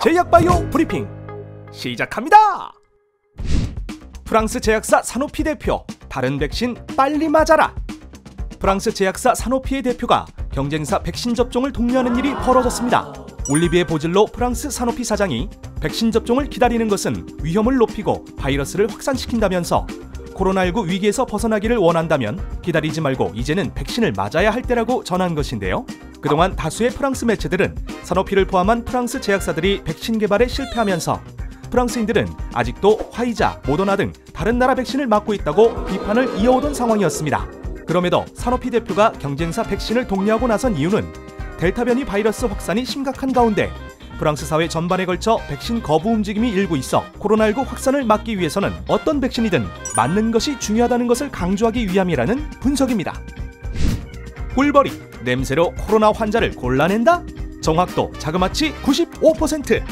제약바이오 브리핑 시작합니다. 프랑스 제약사 사노피 대표, 다른 백신 빨리 맞아라. 프랑스 제약사 사노피의 대표가 경쟁사 백신 접종을 독려하는 일이 벌어졌습니다. 올리비에 보질로 프랑스 사노피 사장이 백신 접종을 기다리는 것은 위험을 높이고 바이러스를 확산시킨다면서 코로나19 위기에서 벗어나기를 원한다면 기다리지 말고 이제는 백신을 맞아야 할 때라고 전한 것인데요. 그동안 다수의 프랑스 매체들은 사노피를 포함한 프랑스 제약사들이 백신 개발에 실패하면서 프랑스인들은 아직도 화이자, 모더나 등 다른 나라 백신을 맞고 있다고 비판을 이어오던 상황이었습니다. 그럼에도 사노피 대표가 경쟁사 백신을 독려하고 나선 이유는 델타 변이 바이러스 확산이 심각한 가운데 프랑스 사회 전반에 걸쳐 백신 거부 움직임이 일고 있어 코로나19 확산을 막기 위해서는 어떤 백신이든 맞는 것이 중요하다는 것을 강조하기 위함이라는 분석입니다. 꿀벌이 냄새로 코로나 환자를 골라낸다? 정확도 자그마치 95%!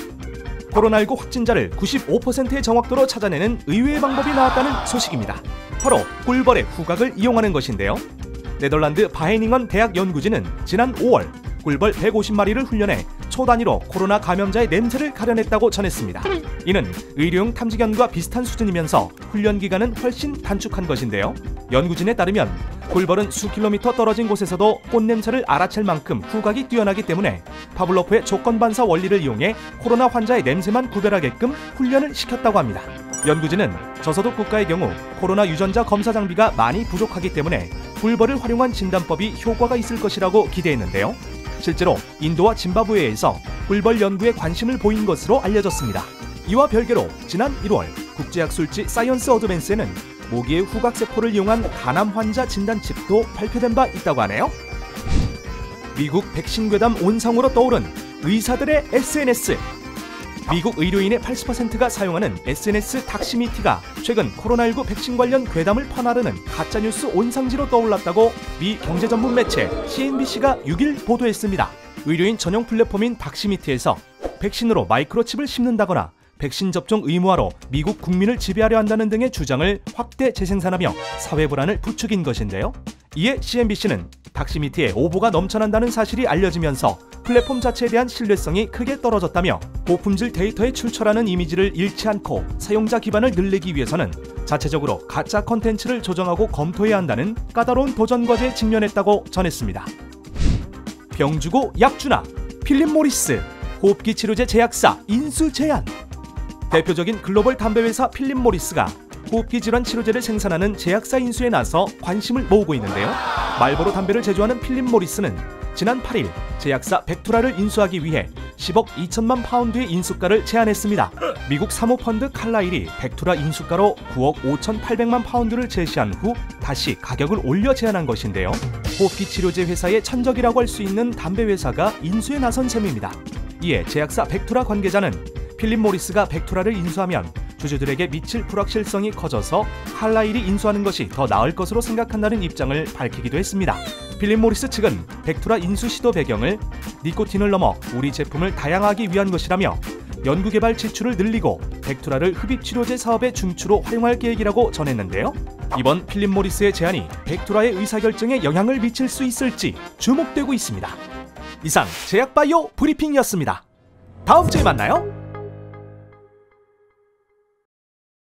코로나19 확진자를 95%의 정확도로 찾아내는 의외의 방법이 나왔다는 소식입니다. 바로 꿀벌의 후각을 이용하는 것인데요. 네덜란드 바헤닝원 대학 연구진은 지난 5월 꿀벌 150마리를 훈련해 초단위로 코로나 감염자의 냄새를 가려냈다고 전했습니다. 이는 의료용 탐지견과 비슷한 수준이면서 훈련 기간은 훨씬 단축한 것인데요. 연구진에 따르면 꿀벌은 수 킬로미터 떨어진 곳에서도 꽃냄새를 알아챌 만큼 후각이 뛰어나기 때문에 파블로프의 조건반사 원리를 이용해 코로나 환자의 냄새만 구별하게끔 훈련을 시켰다고 합니다. 연구진은 저소득 국가의 경우 코로나 유전자 검사 장비가 많이 부족하기 때문에 꿀벌을 활용한 진단법이 효과가 있을 것이라고 기대했는데요. 실제로 인도와 짐바브웨에서 꿀벌 연구에 관심을 보인 것으로 알려졌습니다. 이와 별개로 지난 1월 국제학술지 사이언스 어드밴스에는 모기의 후각세포를 이용한 간암 환자 진단칩도 발표된 바 있다고 하네요. 미국 백신 괴담 온상으로 떠오른 의사들의 SNS. 미국 의료인의 80%가 사용하는 SNS 닥시미티가 최근 코로나19 백신 관련 괴담을 퍼나르는 가짜뉴스 온상지로 떠올랐다고 미 경제전문 매체 CNBC가 6일 보도했습니다. 의료인 전용 플랫폼인 닥시미티에서 백신으로 마이크로칩을 심는다거나 백신 접종 의무화로 미국 국민을 지배하려 한다는 등의 주장을 확대 재생산하며 사회 불안을 부추긴 것인데요. 이에 CNBC는 닥시미티에 오보가 넘쳐난다는 사실이 알려지면서 플랫폼 자체에 대한 신뢰성이 크게 떨어졌다며 고품질 데이터에 출처라는 이미지를 잃지 않고 사용자 기반을 늘리기 위해서는 자체적으로 가짜 컨텐츠를 조정하고 검토해야 한다는 까다로운 도전 과제에 직면했다고 전했습니다. 병 주고 약 주나, 필립 모리스, 호흡기 치료제 제약사 인수 제한. 대표적인 글로벌 담배회사 필립 모리스가 호흡기 질환 치료제를 생산하는 제약사 인수에 나서 관심을 모으고 있는데요. 말보로 담배를 제조하는 필립 모리스는 지난 8일 제약사 벡투라를 인수하기 위해 10억 2천만 파운드의 인수가를 제안했습니다. 미국 사모펀드 칼라일이 벡투라 인수가로 9억 5,800만 파운드를 제시한 후 다시 가격을 올려 제안한 것인데요. 호흡기 치료제 회사의 천적이라고 할 수 있는 담배 회사가 인수에 나선 셈입니다. 이에 제약사 벡투라 관계자는 필립 모리스가 벡투라를 인수하면 주주들에게 미칠 불확실성이 커져서 칼라일이 인수하는 것이 더 나을 것으로 생각한다는 입장을 밝히기도 했습니다. 필립 모리스 측은 벡투라 인수 시도 배경을 니코틴을 넘어 우리 제품을 다양하기 위한 것이라며 연구개발 지출을 늘리고 벡투라를 흡입치료제 사업의 중추로 활용할 계획이라고 전했는데요. 이번 필립 모리스의 제안이 벡투라의 의사결정에 영향을 미칠 수 있을지 주목되고 있습니다. 이상 제약바이오 브리핑이었습니다. 다음 주에 만나요.